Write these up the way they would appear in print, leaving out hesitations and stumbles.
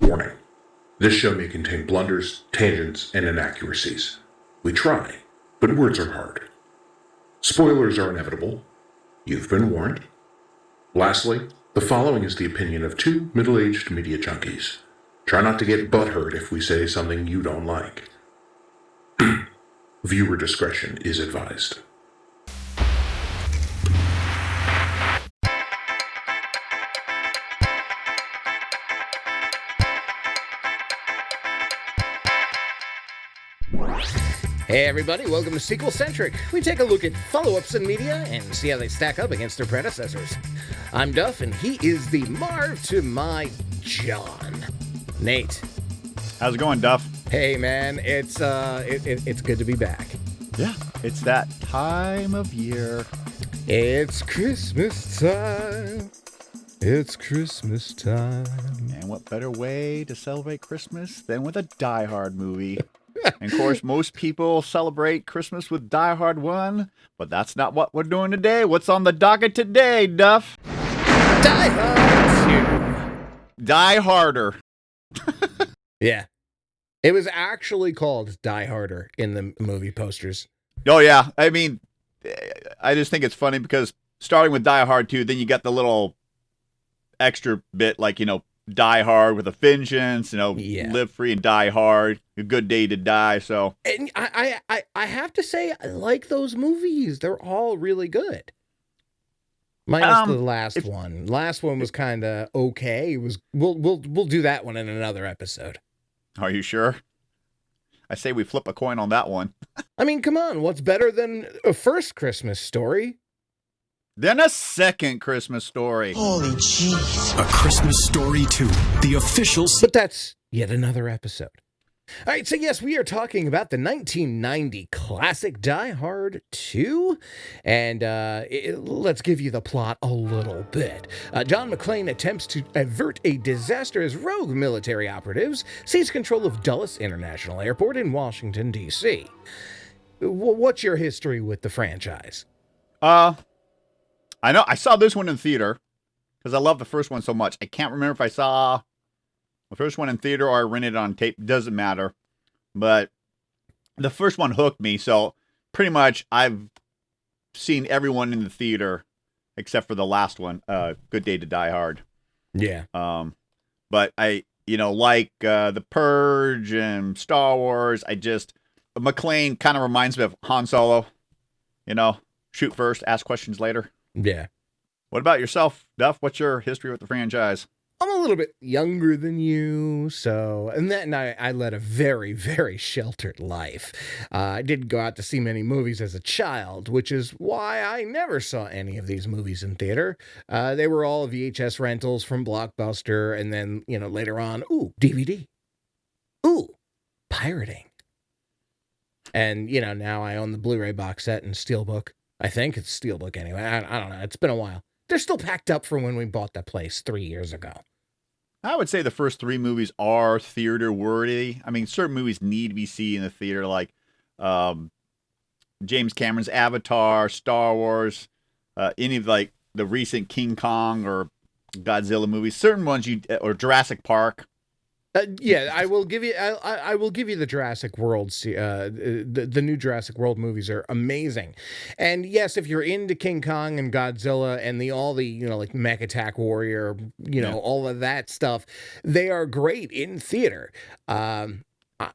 Warning. This show may contain blunders, tangents, and inaccuracies. We try, but words are hard. Spoilers are inevitable. You've been warned. Lastly, the following is the opinion of two middle-aged media junkies. Try not to get butthurt if we say something you don't like. Viewer discretion is advised. Hey everybody, welcome to SequelCentric. We take a look at follow-ups in media and see how they stack up against their predecessors. I'm Duff, and he is the Marv to my John. Nate. How's it going, Duff? Hey man, it's good to be back. Yeah, it's that time of year. It's Christmas time. It's Christmas time. And what better way to celebrate Christmas than with a Die Hard movie? And of course, most people celebrate Christmas with Die Hard 1, but that's not what we're doing today. What's on the docket today, Duff? Die Hard 2. Die Harder. Yeah. It was actually called Die Harder in the movie posters. Oh, yeah. I mean, I just think it's funny because starting with Die Hard 2, then you got the little extra bit like, Die Hard with a vengeance, Live free and die hard, a good day to die. So, and I have to say, I like those movies. They're all really good. Minus the last one. Last one was kind of okay. It was we'll do that one in another episode. Are you sure? I say we flip a coin on that one. I mean, come on. What's better than a first Christmas Story? Then a second Christmas Story. Holy jeez. A Christmas Story 2, the official... But that's yet another episode. All right, so yes, we are talking about the 1990 classic Die Hard 2, and let's give you the plot a little bit. John McClane attempts to avert a disaster as rogue military operatives seize control of Dulles International Airport in Washington, D.C. What's your history with the franchise? I know I saw this one in theater because I love the first one so much. I can't remember if I saw the first one in theater or I rented it on tape. Doesn't matter. But the first one hooked me. So pretty much I've seen everyone in the theater except for the last one, Good Day to Die Hard. Yeah. But I, like The Purge and Star Wars, McClane kind of reminds me of Han Solo. Shoot first, ask questions later. Yeah. What about yourself, Duff? What's your history with the franchise? I'm a little bit younger than you, and then I led a very, very sheltered life. I didn't go out to see many movies as a child, which is why I never saw any of these movies in theater. They were all VHS rentals from Blockbuster, and then, later on, DVD. Pirating. And, now I own the Blu-ray box set and Steelbook. I think it's Steelbook anyway. I don't know. It's been a while. They're still packed up from when we bought that place 3 years ago. I would say the first three movies are theater worthy. I mean, certain movies need to be seen in the theater, like James Cameron's Avatar, Star Wars, any of the recent King Kong or Godzilla movies. Certain ones or Jurassic Park. Yeah, I will give you. I will give you the Jurassic World. The new Jurassic World movies are amazing, and yes, if you're into King Kong and Godzilla and all the like Mech Attack Warrior, all of that stuff, they are great in theater. I'm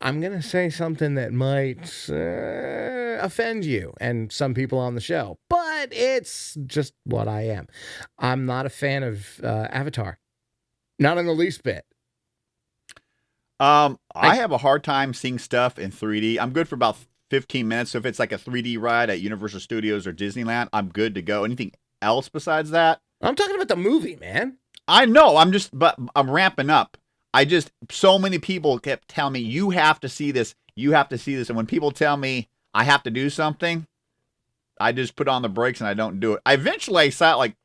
gonna say something that might offend you and some people on the show, but it's just what I am. I'm not a fan of Avatar, not in the least bit. I have a hard time seeing stuff in 3D. I'm good for about 15 minutes. So if it's like a 3D ride at Universal Studios or Disneyland, I'm good to go. Anything else besides that? I'm talking about the movie, man. I know. But I'm ramping up. So many people kept telling me, you have to see this. You have to see this. And when people tell me I have to do something, I just put on the brakes and I don't do it. I saw it like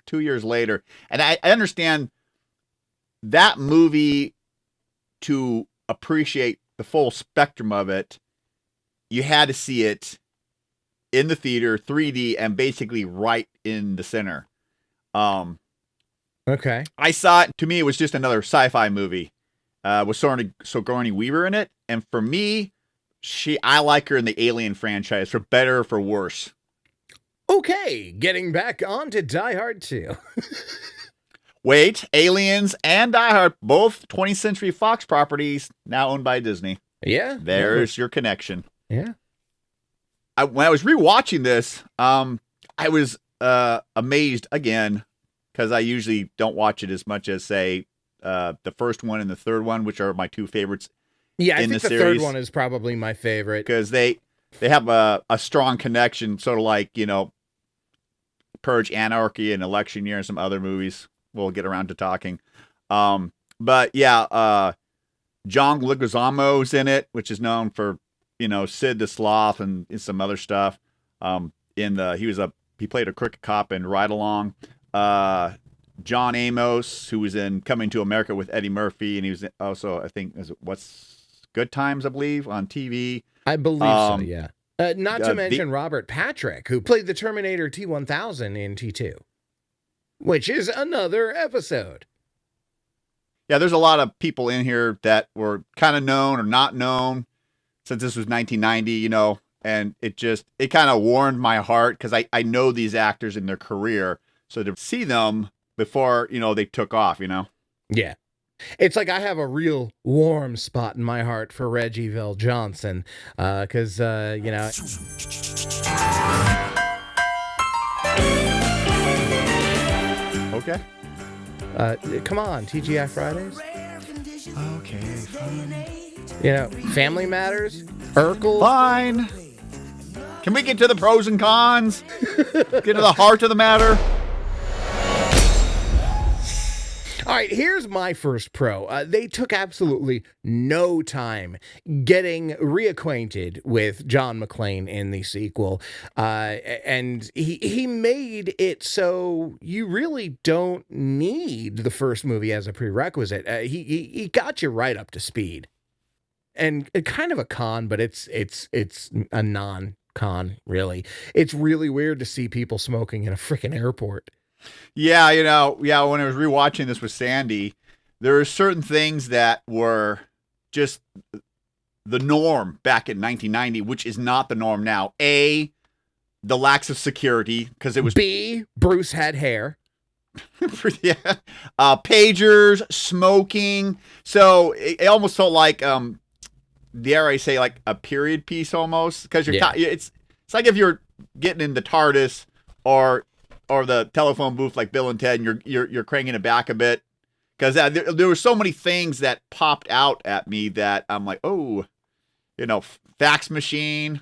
2 years later. And I understand that movie. To appreciate the full spectrum of it, you had to see it in the theater, 3D, and basically right in the center. Okay. I saw it. To me, it was just another sci-fi movie. with Sigourney Weaver in it. And for me, I like her in the Alien franchise, for better or for worse. Okay, getting back on to Die Hard 2. Wait, Aliens and Die Hard, both 20th Century Fox properties, now owned by Disney. Yeah. There's your connection. Yeah. When I was rewatching this, I was amazed again, because I usually don't watch it as much as, say, the first one and the third one, which are my two favorites. Yeah, I in think the the series, third one is probably my favorite. because they have a strong connection, sort of like, Purge, Anarchy, and Election Year, and some other movies we'll get around to talking. But yeah, John Leguizamo's in it, which is known for, Sid the Sloth and some other stuff. He played a crooked cop in Ride Along. John Amos, who was in Coming to America with Eddie Murphy, and he was also, I think, What's Good Times, I believe, on TV. I believe so, yeah. Not to mention Robert Patrick, who played the Terminator T-1000 in T2, which is another episode. Yeah, there's a lot of people in here that were kind of known or not known since this was 1990, and it kind of warmed my heart, because I know these actors in their career. So to see them before, they took off, Yeah. It's like I have a real warm spot in my heart for Reggie VelJohnson, because, Okay. Come on, TGI Fridays. Okay, fine. Family Matters, Urkel. Fine. Can we get to the pros and cons? Get to the heart of the matter? All right, here's my first pro. They took absolutely no time getting reacquainted with John McClane in the sequel. And he made it so you really don't need the first movie as a prerequisite. He got you right up to speed. And kind of a con, but it's a non-con, really. It's really weird to see people smoking in a freaking airport. Yeah, when I was rewatching this with Sandy, there are certain things that were just the norm back in 1990, which is not the norm now. A, the lack of security, because it was... B, Bruce had hair. Yeah. Pagers, smoking. So it almost felt like, dare I say, like a period piece almost, because it's like if you're getting in the TARDIS or the telephone booth like Bill and Ted, and you're cranking it back a bit, because there were so many things that popped out at me that I'm like, oh, fax machine.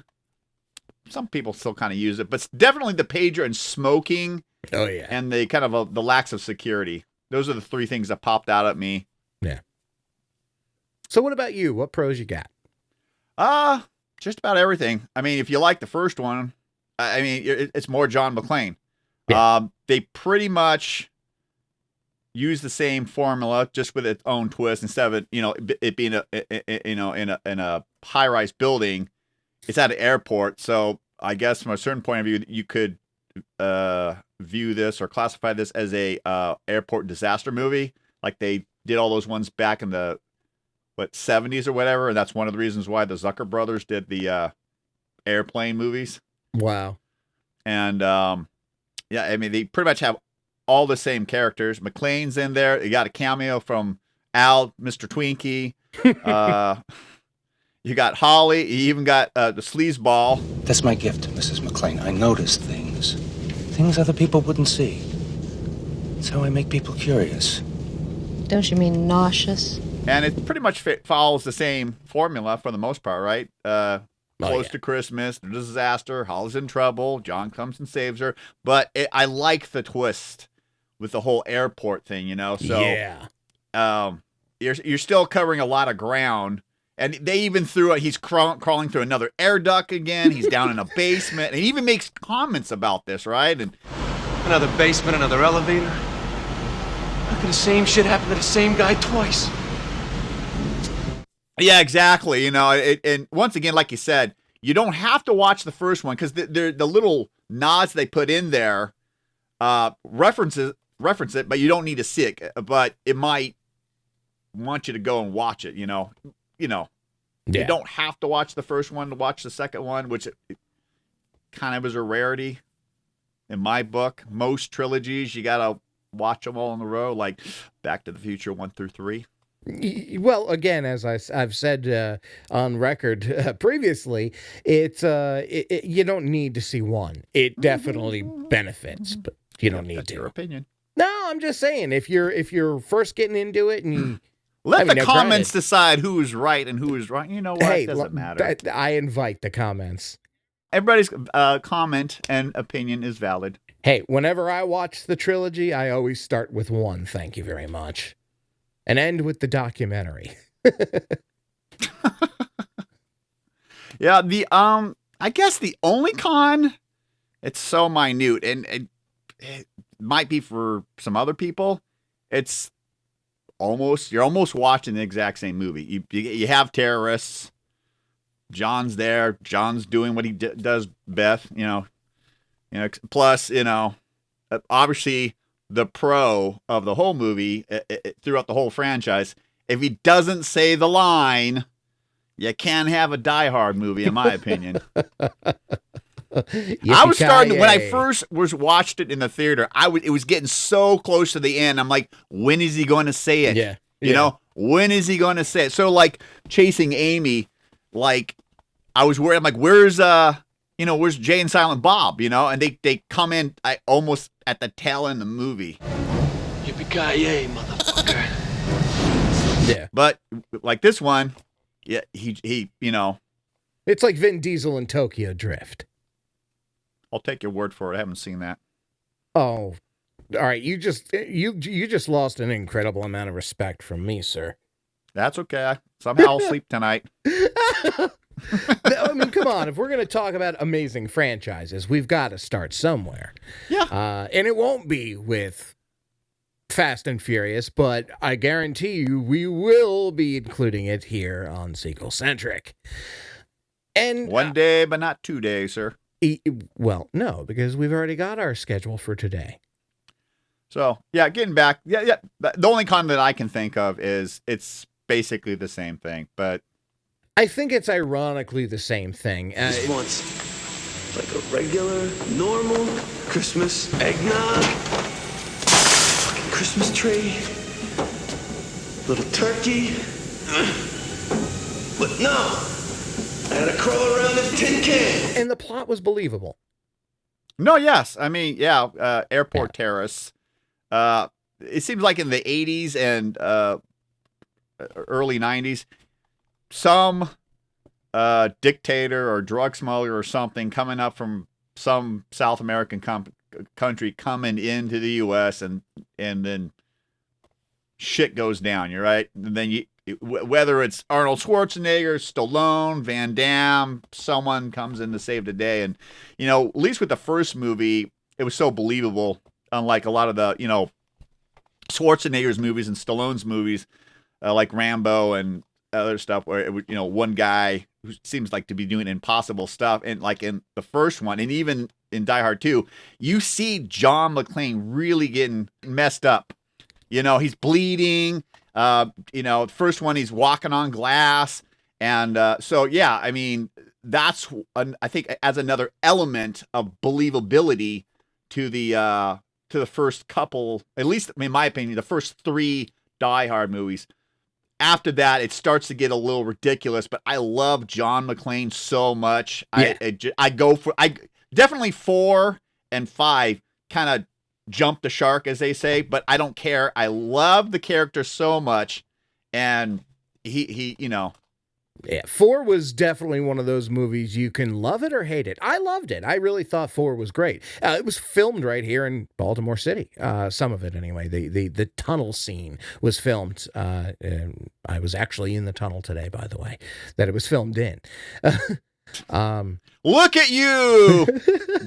Some people still kind of use it, but definitely the pager and smoking. Oh yeah, and the kind of the lack of security. Those are the three things that popped out at me. Yeah. So what about you? What pros you got? Just about everything. I mean, if you like the first one, it's more John McClane. Yeah. They pretty much use the same formula, just with its own twist. Instead of it being in a high-rise building, it's at an airport. So I guess from a certain point of view, you could view this or classify this as a airport disaster movie, like they did all those ones back in the 70s or whatever, and that's one of the reasons why the Zucker brothers did the airplane movies. Wow. And they pretty much have all the same characters. McClane's in there. You got a cameo from Al, Mr. Twinkie. You got Holly. You even got the sleazeball. That's my gift, Mrs. McClane. I notice things. Things other people wouldn't see. It's how I make people curious. Don't you mean nauseous? And it pretty much follows the same formula for the most part, right? Close to Christmas, the disaster, Holly's in trouble, John comes and saves her. But I like the twist with the whole airport thing, So yeah, you're still covering a lot of ground. And they even threw it. He's crawling through another air duct again. He's down in a basement. And he even makes comments about this, right? And another basement, another elevator. How could the same shit happen to the same guy twice? yeah, exactly. And once again, like you said, you don't have to watch the first one, because the little nods they put in there reference it, but you don't need to see it. But it might want you to go and watch it. You Yeah. don't have to watch the first one to watch the second one, which it kind of is a rarity in my book. Most trilogies, you got to watch them all in a row, like Back to the Future 1 through 3. Well, again, as I've said on record previously, you don't need to see one. It definitely benefits, but you don't need That's to. your opinion. No, I'm just saying if you're first getting into it and you Let the now, comments granted, decide who is right and who is wrong. You know what? hey, It doesn't matter. I invite the comments. Everybody's comment and opinion is valid. Hey, whenever I watch the trilogy, I always start with one. Thank you very much, and end with the documentary. Yeah, I guess the only con, it's so minute, and it might be for some other people. It's you're almost watching the exact same movie. You have terrorists. John's there. John's doing what he does best. Plus, obviously the pro of the whole movie throughout the whole franchise. If he doesn't say the line, you can't have a Die Hard movie, in my opinion. I was starting when I first watched it in the theater. It was getting so close to the end. I'm like, when is he going to say it? Yeah. You know, when is he going to say it? So like Chasing Amy, like I was worried. I'm like, where's Jay and Silent Bob? And they come in almost at the tail end of the movie. Yippee-ki-yay, motherfucker. Yeah. But like this one, yeah, he It's like Vin Diesel in Tokyo Drift. I'll take your word for it. I haven't seen that. Oh, all right. You just lost an incredible amount of respect from me, sir. That's okay. Somehow I'll sleep tonight. I mean, come on. If we're going to talk about amazing franchises, we've got to start somewhere. Yeah. And it won't be with Fast and Furious, but I guarantee you we will be including it here on SequelCentric. And one day, but not 2 days, sir. Well, no, because we've already got our schedule for today. So, yeah, getting back. Yeah. The only con that I can think of is it's basically the same thing, but I think it's ironically the same thing. Just once, like a regular, normal Christmas eggnog, fucking Christmas tree, little turkey. But no, I had to crawl around this tin can. And the plot was believable. no, yes. I mean, yeah, airport terrorists. It seems like in the 80s and early 90s, some dictator or drug smuggler or something coming up from some South American country coming into the U.S. and then shit goes down. You're right. And then whether it's Arnold Schwarzenegger, Stallone, Van Damme, someone comes in to save the day. And, at least with the first movie, it was so believable, unlike a lot of the, Schwarzenegger's movies and Stallone's movies, like Rambo and other stuff where, one guy who seems like to be doing impossible stuff. And like in the first one, and even in Die Hard 2, you see John McClane really getting messed up. He's bleeding. The first one, he's walking on glass. And so, yeah, I mean, that's, I think, as another element of believability to the first couple, at least in my opinion, the first 3 Die Hard movies. After that, it starts to get a little ridiculous, but I love John McClane so much. Yeah. I definitely 4 and 5 kind of jump the shark, as they say, but I don't care. I love the character so much, and he. Yeah, 4 was definitely one of those movies you can love it or hate it. I loved it. I really thought 4 was great. It was filmed right here in Baltimore City. Some of it, anyway. The tunnel scene was filmed. And I was actually in the tunnel today, by the way, that it was filmed in. Look at you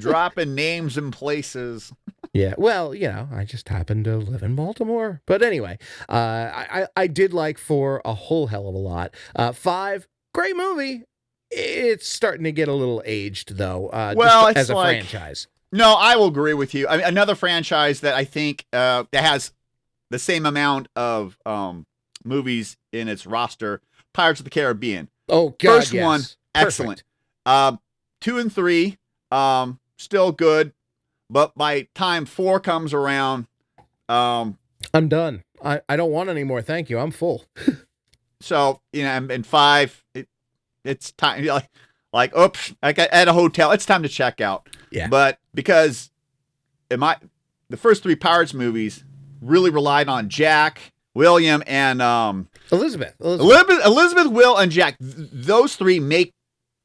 dropping names and places. Yeah, well, I just happen to live in Baltimore. But anyway, I did like 4 a whole hell of a lot. 5, great movie. It's starting to get a little aged, though, Well, just as a like- franchise. No, I will agree with you. I mean, another franchise that I think that has the same amount of movies in its roster, Pirates of the Caribbean. Oh, God, First yes. one, excellent. 2 and 3, still good. But by time 4 comes around, I'm done. I don't want any more. Thank you. I'm full. so, and 5, it's time, like, oops, like at a hotel, it's time to check out. Yeah. But because the first 3 Pirates movies really relied on Jack, William, and Elizabeth, Will, and Jack. Those 3 make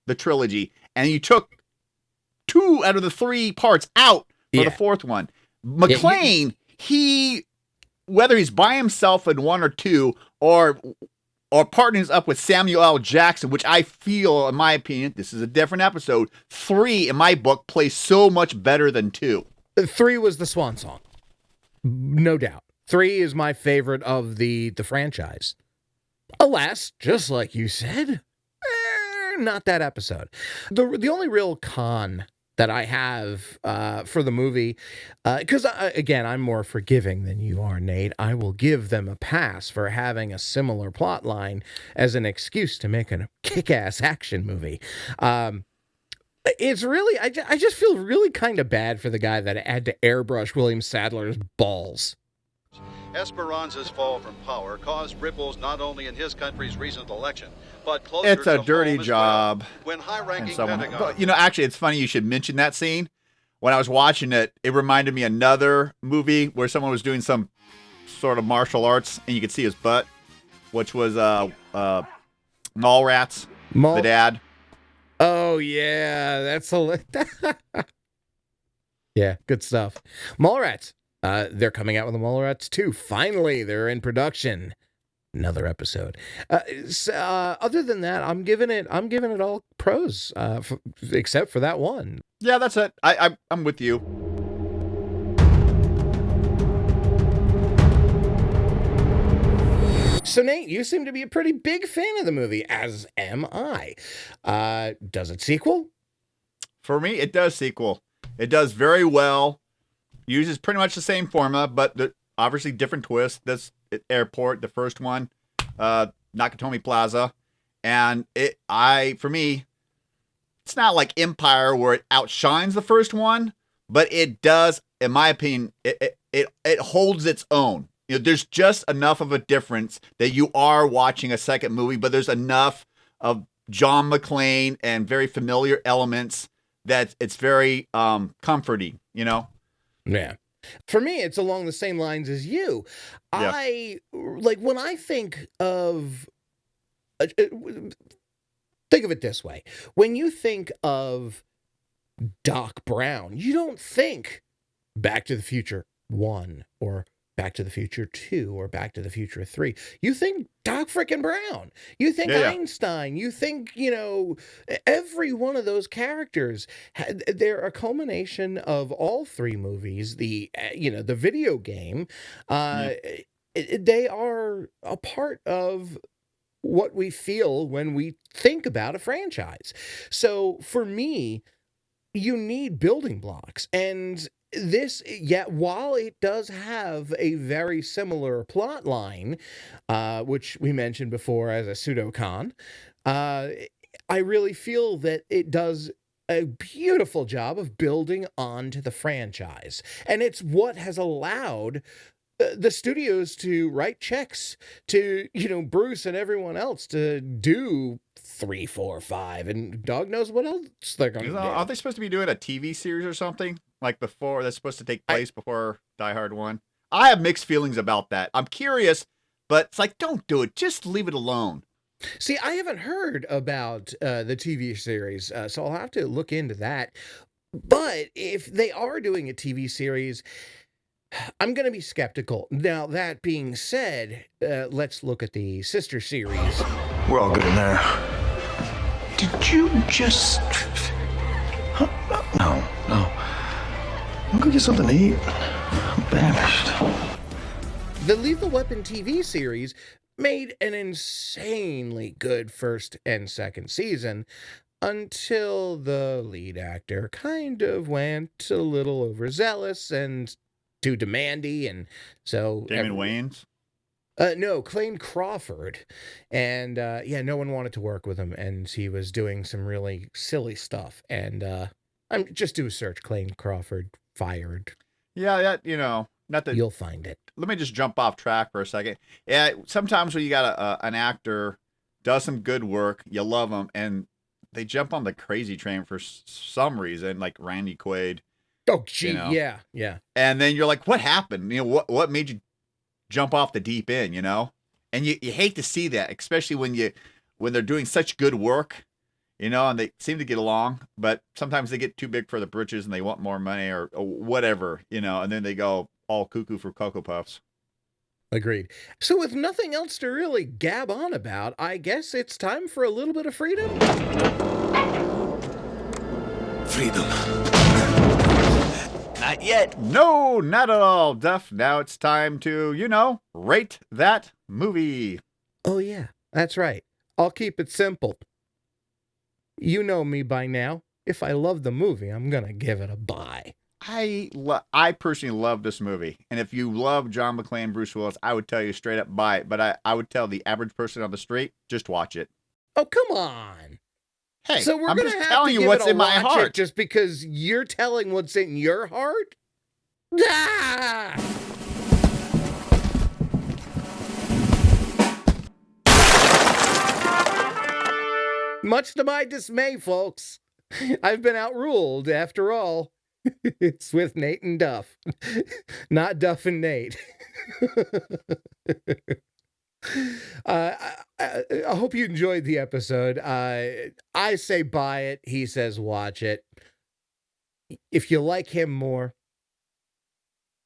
the trilogy, and you took 2 out of the 3 parts out for the 4th one. McClane, whether he's by himself in 1 or 2, or partners up with Samuel L. Jackson, which I feel, in my opinion, this is a different episode, 3 in my book plays so much better than 2. 3 was the swan song, no doubt. 3 is my favorite of the franchise. Alas, just like you said, not that episode. The only real con that I have for the movie, because again, I'm more forgiving than you are, Nate. I will give them a pass for having a similar plot line as an excuse to make a kick-ass action movie. It's really, I just feel really kind of bad for the guy that had to airbrush William Sadler's balls. Esperanza's fall from power caused ripples not only in his country's recent election, but closer It's a to dirty home as job. well, when high-ranking But, Pentagon... actually, it's funny you should mention that scene. When I was watching it, it reminded me of another movie where someone was doing some sort of martial arts, and you could see his butt, which was Mallrats, the dad. Oh, yeah, that's yeah, good stuff. Mallrats. They're coming out with the Mallrats 2. Finally, they're in production. Another episode. Other than that, I'm giving it all pros, except for that one. Yeah, that's it. I'm with you. So, Nate, you seem to be a pretty big fan of the movie, as am I. Does it sequel? For me, it does sequel. It does very well. Uses pretty much the same formula, but obviously different twist. This airport, the first one, Nakatomi Plaza, and for me, it's not like Empire where it outshines the first one, but it does, in my opinion, it holds its own. There's just enough of a difference that you are watching a second movie, but there's enough of John McClane and very familiar elements that it's very comforting, Yeah. For me, it's along the same lines as you. Yeah. When I think of, think of it this way. When you think of Doc Brown, you don't think Back to the Future 1 or Back to the Future 2 or Back to the Future 3. You think Doc frickin' Brown. You think Einstein. You think, every one of those characters. They're a culmination of all 3 movies. The video game. They are a part of what we feel when we think about a franchise. So for me, you need building blocks. And this, while it does have a very similar plot line, which we mentioned before as a pseudocon, I really feel that it does a beautiful job of building onto the franchise. And it's what has allowed the studios to write checks to, Bruce and everyone else to do 3, 4, 5, and dog knows what else they're going to do. Aren't they supposed to be doing a TV series or something? Like before, that's supposed to take place before Die Hard 1. I have mixed feelings about that. I'm curious, but it's like, don't do it. Just leave it alone. See, I haven't heard about the TV series, so I'll have to look into that. But if they are doing a TV series, I'm going to be skeptical. Now, that being said, let's look at the sister series. We're all good in there. Did you just... No. I'm gonna get something to eat. I'm famished. The Lethal Weapon TV series made an insanely good first and second season until the lead actor kind of went a little overzealous and too demandy, and so... Damon Wayans? No, Clayne Crawford. And yeah, no one wanted to work with him, and he was doing some really silly stuff. And I'm just do a search, Clayne Crawford fired. Yeah, that, not that. You'll find it. Let me just jump off track for a second. Yeah, sometimes when you got an actor does some good work, you love them, and they jump on the crazy train for some reason, like Randy Quaid. Oh, gee, yeah. And then you're like, what happened? What made you jump off the deep end, And you hate to see that, especially when they're doing such good work, and they seem to get along, but sometimes they get too big for the britches and they want more money or whatever, and then they go all cuckoo for Cocoa Puffs. Agreed. So with nothing else to really gab on about, I guess it's time for a little bit of freedom. Freedom. Not yet. No, not at all, Duff. Now it's time to, rate that movie. Oh, yeah, that's right. I'll keep it simple. You know me by now. If I love the movie, I'm going to give it a buy. I personally love this movie. And if you love John McClane, Bruce Willis, I would tell you straight up buy it. But I would tell the average person on the street, just watch it. Oh, come on. Hey, so we're I'm going just to have telling to you give what's it a in my watch heart. it just because you're telling what's in your heart? Ah! Much to my dismay, folks, I've been outruled after all. It's with Nate and Duff, not Duff and Nate. I hope you enjoyed the episode. I say buy it. He says watch it. If you like him more,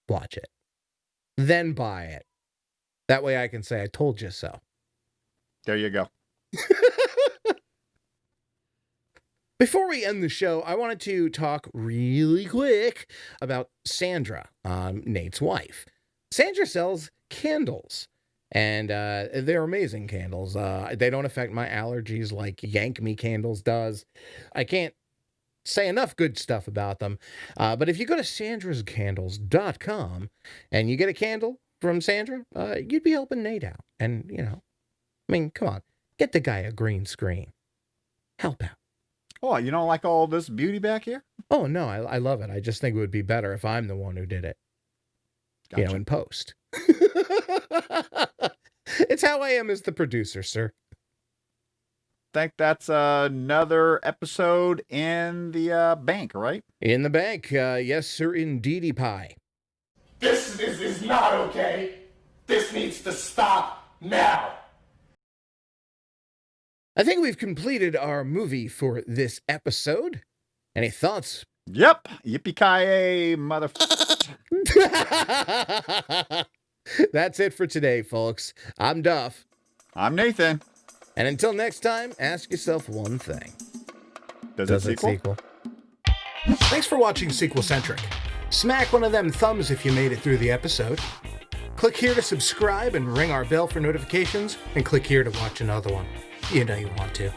watch it. Then buy it. That way I can say I told you so. There you go. Before we end the show, I wanted to talk really quick about Sandra, Nate's wife. Sandra sells candles, and they're amazing candles. They don't affect my allergies like Yank Me Candles does. I can't say enough good stuff about them. But if you go to sandrascandles.com and you get a candle from Sandra, you'd be helping Nate out. And, come on, get the guy a green screen. Help out. Oh, you don't like all this beauty back here? Oh, no, I love it. I just think it would be better if I'm the one who did it. Gotcha. In post. It's how I am as the producer, sir. Think that's another episode in the bank, right? In the bank. Yes, sir, indeedy pie. This is not okay. This needs to stop now. I think we've completed our movie for this episode. Any thoughts? Yep. Yippee-ki-yay, motherfucker. That's it for today, folks. I'm Duff. I'm Nathan. And until next time, ask yourself one thing. Does it sequel? Thanks for watching SequelCentric. Smack one of them thumbs if you made it through the episode. Click here to subscribe and ring our bell for notifications, and click here to watch another one. You know you want to.